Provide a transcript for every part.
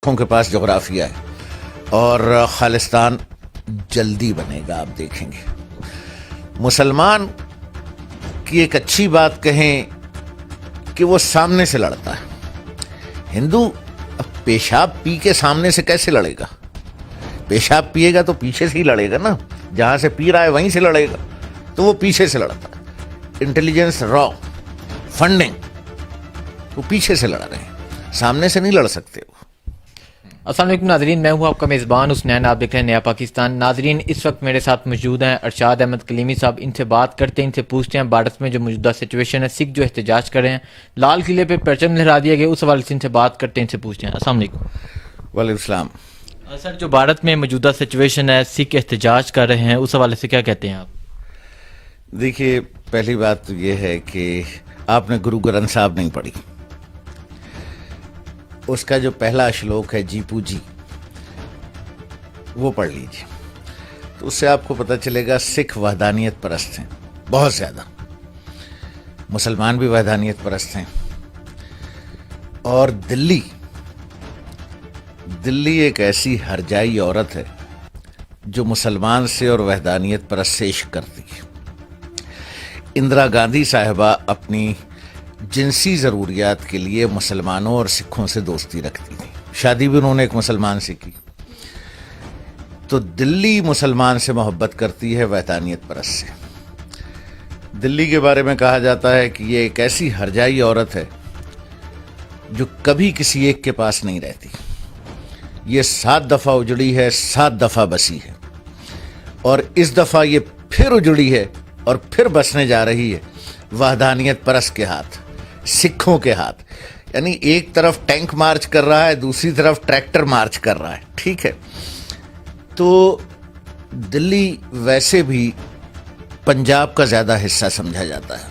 کے پاس جغرافیہ ہے اور خالستان جلدی بنے گا. آپ دیکھیں گے مسلمان کی ایک اچھی بات کہیں کہ وہ سامنے سے لڑتا ہے. ہندو پیشاب پی کے سامنے سے کیسے لڑے گا؟ پیشاب پیے گا تو پیچھے سے ہی لڑے گا نا، جہاں سے پی رہا ہے وہیں سے لڑے گا، تو وہ پیچھے سے لڑتا ہے. انٹیلیجنس را فنڈنگ وہ پیچھے سے لڑ رہے ہیں، سامنے سے نہیں لڑ سکتے وہ. السلام علیکم ناظرین، میں ہوں آپ کا میزبان حسنین، آپ دیکھ رہے ہیں نیا پاکستان. ناظرین اس وقت میرے ساتھ موجود ہیں ارشاد احمد کلیمی صاحب. ان سے بات کرتے ہیں، ان سے پوچھتے ہیں بھارت میں جو موجودہ سچویشن ہے، سکھ جو احتجاج کر رہے ہیں، لال قلعے پہ پرچم لہرا دیا گیا، اس حوالے سے ان سے بات کرتے ہیں، ان سے پوچھتے ہیں. السلام علیکم. وعلیکم السلام. سر، جو بھارت میں موجودہ سچویشن ہے، سکھ احتجاج کر رہے ہیں، اس حوالے سے کیا کہتے ہیں آپ؟ دیکھیے، پہلی بات تو یہ ہے کہ آپ نے گرو گرنتھ صاحب نہیں پڑھی. اس کا جو پہلا شلوک ہے جیپو جی، وہ پڑھ لیجیے تو اس سے آپ کو پتہ چلے گا سکھ وحدانیت پرست ہیں بہت زیادہ، مسلمان بھی وحدانیت پرست ہیں. اور دلی ایک ایسی ہرجائی عورت ہے جو مسلمان سے اور وحدانیت پرست سے عشق کرتی ہے. اندرا گاندھی صاحبہ اپنی جنسی ضروریات کے لیے مسلمانوں اور سکھوں سے دوستی رکھتی تھی، شادی بھی انہوں نے ایک مسلمان سے کی. تو دلی مسلمان سے محبت کرتی ہے وحدانیت پرست سے. دلی کے بارے میں کہا جاتا ہے کہ یہ ایک ایسی ہرجائی عورت ہے جو کبھی کسی ایک کے پاس نہیں رہتی. یہ 7 دفعہ اجڑی ہے، 7 دفعہ بسی ہے، اور اس دفعہ یہ پھر اجڑی ہے اور پھر بسنے جا رہی ہے وحدانیت پرست کے ہاتھ، سکھوں کے ہاتھ. یعنی ایک طرف ٹینک مارچ کر رہا ہے، دوسری طرف ٹریکٹر مارچ کر رہا ہے. ٹھیک ہے، تو دلی ویسے بھی پنجاب کا زیادہ حصہ سمجھا جاتا ہے.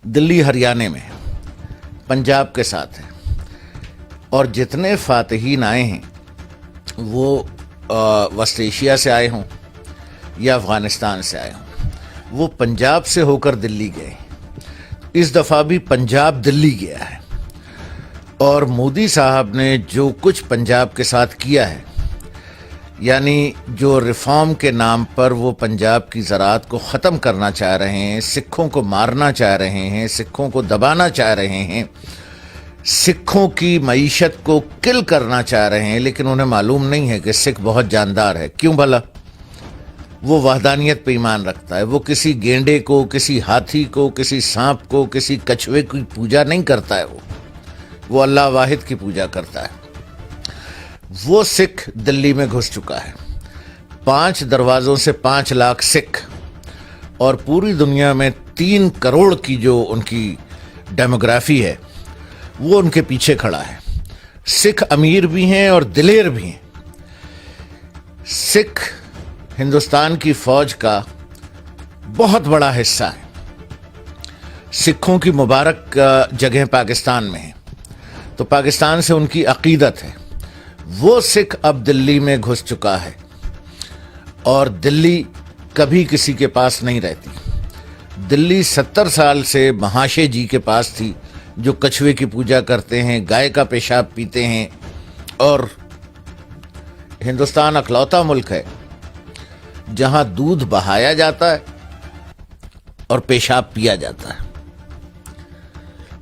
دلی ہریانہ میں ہے، پنجاب کے ساتھ ہے، اور جتنے فاتحین آئے ہیں وہ وسط ایشیا سے آئے ہوں یا افغانستان سے آئے ہوں، وہ پنجاب سے ہو کر دلی گئے. اس دفعہ بھی پنجاب دلی گیا ہے، اور مودی صاحب نے جو کچھ پنجاب کے ساتھ کیا ہے، یعنی جو ریفارم کے نام پر وہ پنجاب کی زراعت کو ختم کرنا چاہ رہے ہیں، سکھوں کو مارنا چاہ رہے ہیں، سکھوں کو دبانا چاہ رہے ہیں، سکھوں کی معیشت کو کل کرنا چاہ رہے ہیں، لیکن انہیں معلوم نہیں ہے کہ سکھ بہت جاندار ہے. کیوں بھلا؟ وہ وحدانیت پہ ایمان رکھتا ہے. وہ کسی گینڈے کو، کسی ہاتھی کو، کسی سانپ کو، کسی کچھوے کی پوجا نہیں کرتا ہے. وہ اللہ واحد کی پوجا کرتا ہے. وہ سکھ دلی میں گھس چکا ہے. 5 دروازوں سے 5 لاکھ سکھ، اور پوری دنیا میں 3 کروڑ کی جو ان کی ڈیموگرافی ہے وہ ان کے پیچھے کھڑا ہے. سکھ امیر بھی ہیں اور دلیر بھی ہیں. سکھ ہندوستان کی فوج کا بہت بڑا حصہ ہے. سکھوں کی مبارک جگہیں پاکستان میں ہیں، تو پاکستان سے ان کی عقیدت ہے. وہ سکھ اب دلی میں گھس چکا ہے، اور دلی کبھی کسی کے پاس نہیں رہتی. دلی 70 سال سے مہاشے جی کے پاس تھی، جو کچھوے کی پوجا کرتے ہیں، گائے کا پیشاب پیتے ہیں. اور ہندوستان اکلوتا ملک ہے جہاں دودھ بہایا جاتا ہے اور پیشاب پیا جاتا ہے.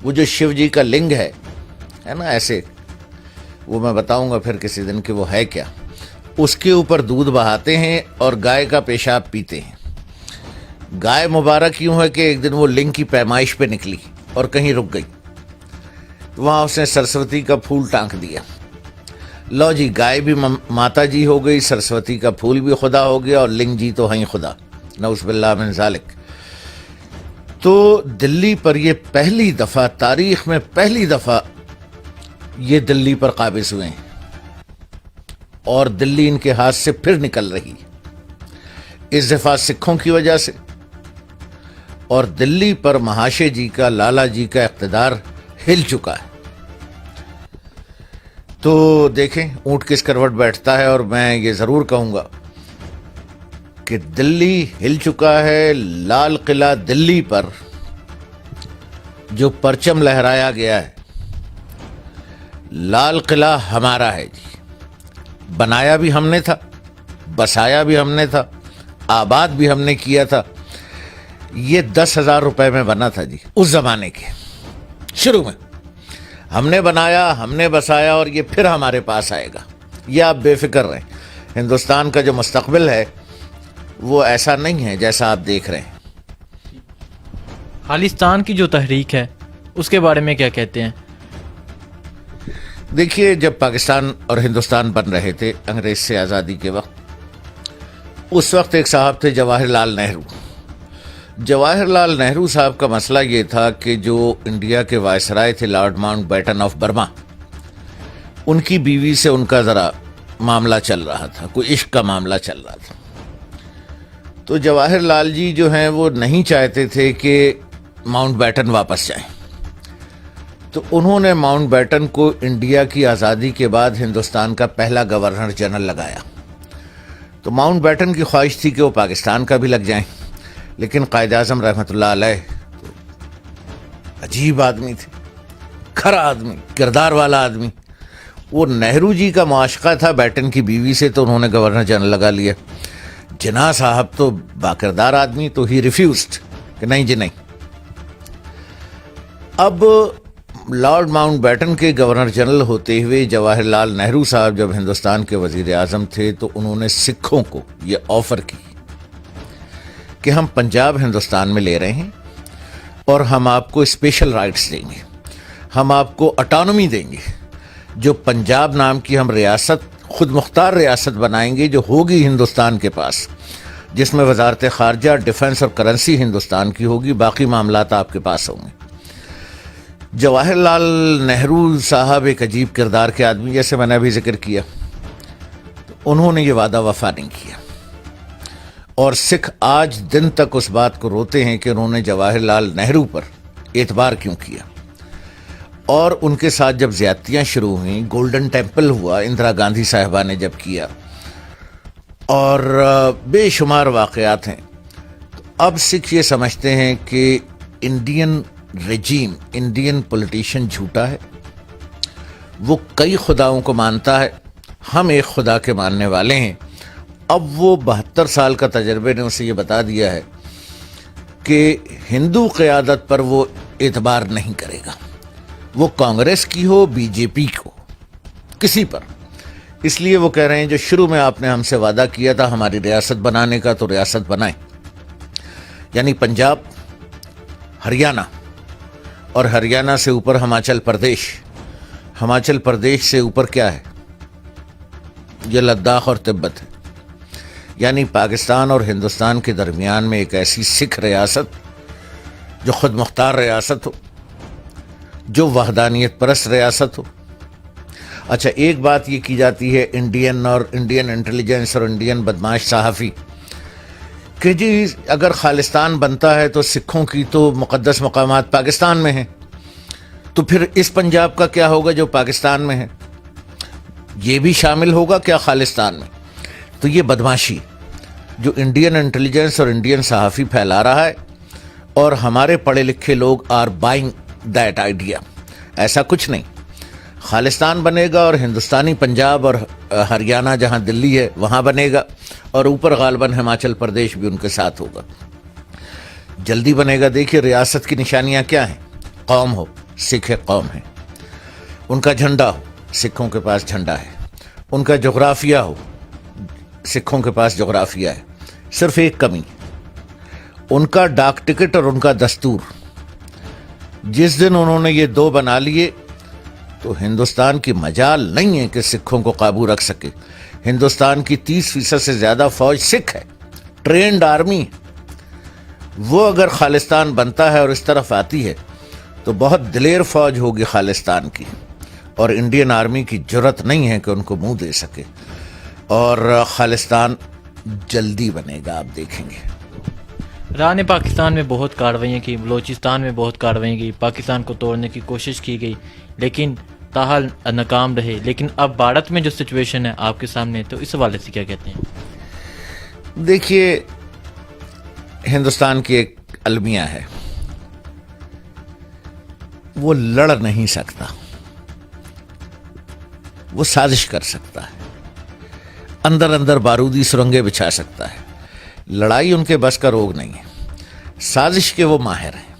وہ جو شیو جی کا لنگ ہے نا، ایسے، وہ میں بتاؤں گا پھر کسی دن کہ وہ ہے کیا. اس کے اوپر دودھ بہاتے ہیں اور گائے کا پیشاب پیتے ہیں. گائے مبارک یوں ہے کہ ایک دن وہ لنگ کی پیمائش پہ نکلی اور کہیں رک گئی، وہاں اس نے سرسوتی کا پھول ٹانک دیا. لو جی، گائے بھی ماتا جی ہو گئی، سرسوتی کا پھول بھی خدا ہو گیا، اور لنگ جی تو ہیں خدا، نعوذ باللہ من ذالک. تو دلی پر یہ پہلی دفعہ، تاریخ میں پہلی دفعہ یہ دلی پر قابض ہوئے ہیں، اور دلی ان کے ہاتھ سے پھر نکل رہی. اس دفعہ سکھوں کی وجہ سے، اور دلی پر مہاشے جی کا، لالا جی کا اقتدار ہل چکا ہے. تو دیکھیں اونٹ کس کروٹ بیٹھتا ہے. اور میں یہ ضرور کہوں گا کہ دلی ہل چکا ہے. لال قلعہ دلی پر جو پرچم لہرایا گیا ہے، لال قلعہ ہمارا ہے جی، بنایا بھی ہم نے تھا، بسایا بھی ہم نے تھا، آباد بھی ہم نے کیا تھا. یہ 10,000 روپے میں بنا تھا جی، اس زمانے کے شروع میں ہم نے بنایا، ہم نے بسایا، اور یہ پھر ہمارے پاس آئے گا. یہ آپ بے فکر رہیں. ہندوستان کا جو مستقبل ہے وہ ایسا نہیں ہے جیسا آپ دیکھ رہے ہیں. خالصتان کی جو تحریک ہے اس کے بارے میں کیا کہتے ہیں؟ دیکھیے، جب پاکستان اور ہندوستان بن رہے تھے انگریز سے آزادی کے وقت، اس وقت ایک صاحب تھے جواہر لال نہرو. جواہر لال نہرو صاحب کا مسئلہ یہ تھا کہ جو انڈیا کے وائسرائے تھے Lord Mountbatten of Burma, ان کی بیوی سے ان کا ذرا معاملہ چل رہا تھا، کوئی عشق کا معاملہ چل رہا تھا. تو جواہر لال جی جو ہیں وہ نہیں چاہتے تھے کہ ماؤنٹ بیٹن واپس جائیں. تو انہوں نے ماؤنٹ بیٹن کو انڈیا کی آزادی کے بعد ہندوستان کا پہلا گورنر جنرل لگایا. تو ماؤنٹ بیٹن کی خواہش تھی کہ وہ پاکستان کا بھی لگ جائیں، لیکن قائد اعظم رحمۃ اللہ علیہ تو عجیب آدمی تھے، کھرا آدمی، کردار والا آدمی. وہ نہرو جی کا معاشقہ تھا بیٹن کی بیوی سے، تو انہوں نے گورنر جنرل لگا لیا. جناح صاحب تو باکردار آدمی، تو ہی ریفیوزڈ کہ نہیں جی نہیں. اب لارڈ ماؤنٹ بیٹن کے گورنر جنرل ہوتے ہوئے جواہر لال نہرو صاحب جب ہندوستان کے وزیر اعظم تھے، تو انہوں نے سکھوں کو یہ آفر کی کہ ہم پنجاب ہندوستان میں لے رہے ہیں اور ہم آپ کو اسپیشل رائٹس دیں گے، ہم آپ کو اٹانومی دیں گے. جو پنجاب نام کی ہم ریاست، خود مختار ریاست بنائیں گے جو ہوگی ہندوستان کے پاس، جس میں وزارت خارجہ، ڈیفنس اور کرنسی ہندوستان کی ہوگی، باقی معاملات آپ کے پاس ہوں گے. جواہر لال نہرو صاحب ایک عجیب کردار کے آدمی، جیسے میں نے ابھی ذکر کیا، تو انہوں نے یہ وعدہ وفا نہیں کیا. اور سکھ آج دن تک اس بات کو روتے ہیں کہ انہوں نے جواہر لال نہرو پر اعتبار کیوں کیا. اور ان کے ساتھ جب زیادتیاں شروع ہوئیں، گولڈن ٹیمپل ہوا اندرا گاندھی صاحبہ نے جب کیا، اور بے شمار واقعات ہیں. تو اب سکھ یہ سمجھتے ہیں کہ انڈین رجیم، انڈین پولیٹیشین جھوٹا ہے، وہ کئی خداؤں کو مانتا ہے، ہم ایک خدا کے ماننے والے ہیں. اب وہ 72 سال کا تجربے نے اسے یہ بتا دیا ہے کہ ہندو قیادت پر وہ اعتبار نہیں کرے گا، وہ کانگریس کی ہو، بی جے پی کو، کسی پر. اس لیے وہ کہہ رہے ہیں جو شروع میں آپ نے ہم سے وعدہ کیا تھا ہماری ریاست بنانے کا، تو ریاست بنائیں. یعنی پنجاب، ہریانہ، اور ہریانہ سے اوپر ہماچل پردیش، ہماچل پردیش سے اوپر کیا ہے؟ یہ لداخ اور تبت ہے. یعنی پاکستان اور ہندوستان کے درمیان میں ایک ایسی سکھ ریاست جو خود مختار ریاست ہو، جو وحدانیت پرست ریاست ہو. اچھا، ایک بات یہ کی جاتی ہے انڈین انٹیلیجنس اور انڈین بدماش صحافی کہ جی اگر خالصتان بنتا ہے تو سکھوں کی تو مقدس مقامات پاکستان میں ہیں، تو پھر اس پنجاب کا کیا ہوگا جو پاکستان میں ہے؟ یہ بھی شامل ہوگا کیا خالصتان میں؟ تو یہ بدماشی جو انڈین انٹیلیجنس اور انڈین صحافی پھیلا رہا ہے، اور ہمارے پڑھے لکھے لوگ آر بائنگ دیٹ آئیڈیا. ایسا کچھ نہیں. خالصتان بنے گا اور ہندوستانی پنجاب اور ہریانہ جہاں دلی ہے وہاں بنے گا، اور اوپر غالباً ہماچل پردیش بھی ان کے ساتھ ہوگا. جلدی بنے گا. دیکھیے ریاست کی نشانیاں کیا ہیں. قوم ہو، سکھ قوم ہے، ان کا جھنڈا ہو، سکھوں کے پاس جھنڈا ہے. ان کا جغرافیہ ہو، سکھوں کے پاس جغرافیہ ہے. صرف ایک کمی، ان کا ڈاک ٹکٹ اور ان کا دستور. جس دن انہوں نے یہ دو بنا لیے تو ہندوستان کی مجال نہیں ہے کہ سکھوں کو قابو رکھ سکے. ہندوستان کی 30% سے زیادہ فوج سکھ ہے، ٹرینڈ آرمی. وہ اگر خالصتان بنتا ہے اور اس طرف آتی ہے تو بہت دلیر فوج ہوگی خالصتان کی، اور انڈین آرمی کی جرت نہیں ہے کہ ان کو منہ دے سکے. اور خالصتان جلدی بنے گا، آپ دیکھیں گے. ایران نے پاکستان میں بہت کارروائیاں کی، بلوچستان میں بہت کارروائیاں کی، پاکستان کو توڑنے کی کوشش کی گئی، لیکن تاحال ناکام رہے. لیکن اب بھارت میں جو سچویشن ہے آپ کے سامنے، تو اس حوالے سے کیا کہتے ہیں؟ دیکھیے، ہندوستان کی ایک المیہ ہے، وہ لڑ نہیں سکتا. وہ سازش کر سکتا ہے, اندر اندر بارودی سرنگیں بچھا سکتا ہے. لڑائی ان کے بس کا روگ نہیں ہے, سازش کے وہ ماہر ہیں.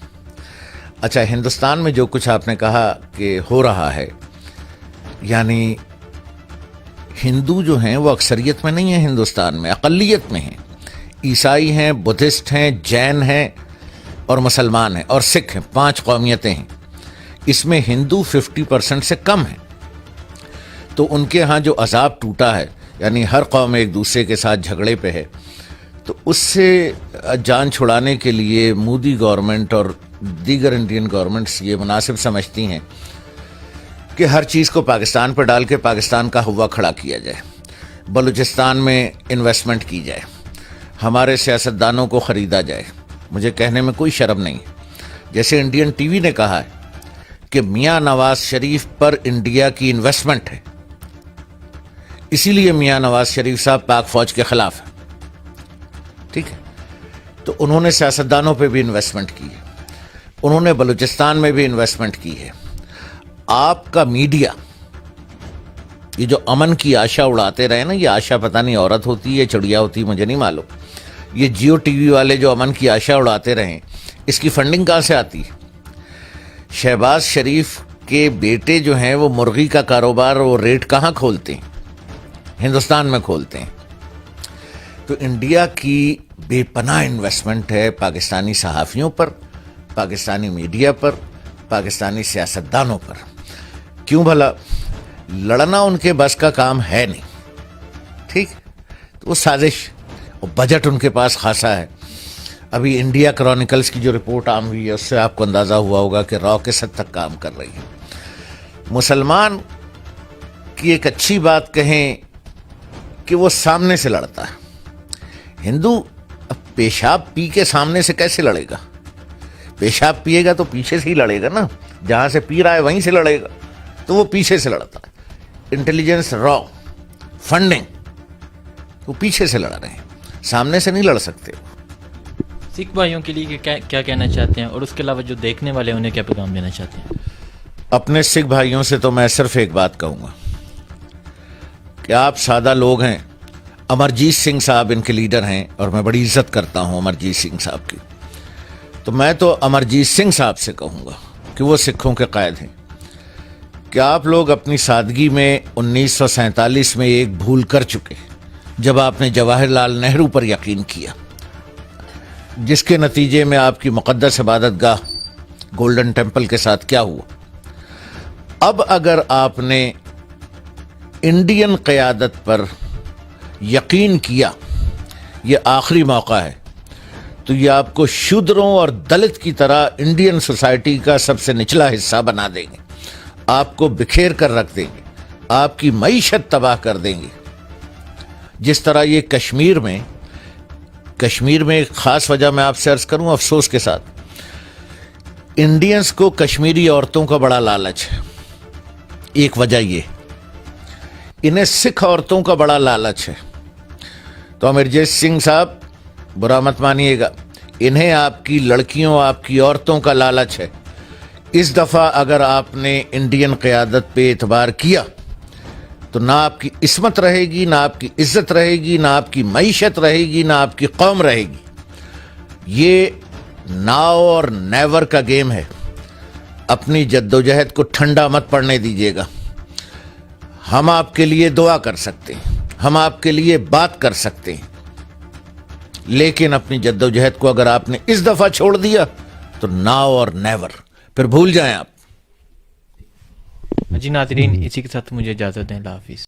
اچھا, ہندوستان میں جو کچھ آپ نے کہا کہ ہو رہا ہے, یعنی ہندو جو ہیں وہ اکثریت میں نہیں ہیں ہندوستان میں, اقلیت میں ہیں. عیسائی ہیں, بدھسٹ ہیں, جین ہیں اور مسلمان ہیں اور سکھ ہیں, 5 قومیتیں ہیں. اس میں ہندو 50% سے کم ہیں. تو ان کے ہاں جو عذاب ٹوٹا ہے, یعنی ہر قوم ایک دوسرے کے ساتھ جھگڑے پہ ہے, تو اس سے جان چھڑانے کے لیے مودی گورنمنٹ اور دیگر انڈین گورنمنٹس یہ مناسب سمجھتی ہیں کہ ہر چیز کو پاکستان پہ ڈال کے پاکستان کا ہوا کھڑا کیا جائے, بلوچستان میں انویسٹمنٹ کی جائے, ہمارے سیاستدانوں کو خریدا جائے. مجھے کہنے میں کوئی شرم نہیں. جیسے انڈین ٹی وی نے کہا ہے کہ میاں نواز شریف پر انڈیا کی انویسٹمنٹ ہے, اسی لیے میاں نواز شریف صاحب پاک فوج کے خلاف ہیں. ٹھیک ہے, تو انہوں نے سیاستدانوں پہ بھی انویسٹمنٹ کی ہے, انہوں نے بلوچستان میں بھی انویسٹمنٹ کی ہے. آپ کا میڈیا یہ جو امن کی آشا اڑاتے رہے نا, یہ آشا پتہ نہیں عورت ہوتی ہے چڑیا ہوتی ہے, مجھے نہیں معلوم. یہ جیو ٹی وی والے جو امن کی آشا اڑاتے رہیں, اس کی فنڈنگ کہاں سے آتی ہے؟ شہباز شریف کے بیٹے جو ہیں وہ مرغی کا کاروبار وہ ریٹ کہاں کھولتے ہیں؟ ہندوستان میں کھولتے ہیں. تو انڈیا کی بے پناہ انویسٹمنٹ ہے پاکستانی صحافیوں پر, پاکستانی میڈیا پر, پاکستانی سیاستدانوں پر. کیوں بھلا؟ لڑنا ان کے بس کا کام ہے نہیں. ٹھیک, تو وہ سازش, اور بجٹ ان کے پاس خاصا ہے. ابھی انڈیا کرونیکلز کی جو رپورٹ عام ہوئی ہے اس سے آپ کو اندازہ ہوا ہوگا کہ را کس حد تک کام کر رہی ہے. مسلمان کی ایک اچھی بات کہیں کہ وہ سامنے سے لڑتا ہے. ہندو اب پیشاب پی کے سامنے سے کیسے لڑے گا؟ پیشاب پیے گا تو پیچھے سے ہی لڑے گا نا, جہاں سے پی رہا ہے وہیں سے لڑے گا, تو وہ پیچھے سے لڑتا ہے. انٹیلیجنس را, فنڈنگ, وہ پیچھے سے لڑ رہے ہیں, سامنے سے نہیں لڑ سکتے. سکھ بھائیوں کے لیے کیا کہنا چاہتے ہیں, اور اس کے علاوہ جو دیکھنے والے انہیں کیا پیغام دینا چاہتے ہیں؟ اپنے سکھ بھائیوں سے تو میں صرف ایک بات کہوں گا کہ آپ سادہ لوگ ہیں. امرجیت سنگھ صاحب ان کے لیڈر ہیں اور میں بڑی عزت کرتا ہوں امرجیت سنگھ صاحب کی. تو میں تو امرجیت سنگھ صاحب سے کہوں گا کہ وہ سکھوں کے قائد ہیں کہ آپ لوگ اپنی سادگی میں 1947 میں ایک بھول کر چکے جب آپ نے جواہر لال نہرو پر یقین کیا, جس کے نتیجے میں آپ کی مقدس عبادت گاہ گولڈن ٹیمپل کے ساتھ کیا ہوا. اب اگر آپ نے انڈین قیادت پر یقین کیا, یہ آخری موقع ہے, تو یہ آپ کو شودروں اور دلت کی طرح انڈین سوسائٹی کا سب سے نچلا حصہ بنا دیں گے, آپ کو بکھیر کر رکھ دیں گے, آپ کی معیشت تباہ کر دیں گے. جس طرح یہ کشمیر میں ایک خاص وجہ میں آپ سے عرض کروں افسوس کے ساتھ, انڈینز کو کشمیری عورتوں کا بڑا لالچ ہے. ایک وجہ یہ, انہیں سکھ عورتوں کا بڑا لالچ ہے. تو امرجیت سنگھ صاحب برا مت مانیے گا, انہیں آپ کی لڑکیوں, آپ کی عورتوں کا لالچ ہے. اس دفعہ اگر آپ نے انڈین قیادت پہ اعتبار کیا تو نہ آپ کی عصمت رہے گی, نہ آپ کی عزت رہے گی, نہ آپ کی معیشت رہے گی, نہ آپ کی قوم رہے گی. یہ ناؤ اور نیور کا گیم ہے. اپنی جدوجہد کو ٹھنڈا مت پڑنے دیجیے گا. ہم آپ کے لیے دعا کر سکتے ہیں, ہم آپ کے لیے بات کر سکتے ہیں, لیکن اپنی جدوجہد کو اگر آپ نے اس دفعہ چھوڑ دیا تو ناؤ اور نیور, پھر بھول جائیں آپ. جی ناظرین, اسی کے ساتھ مجھے اجازت دیں. اللہ حافظ.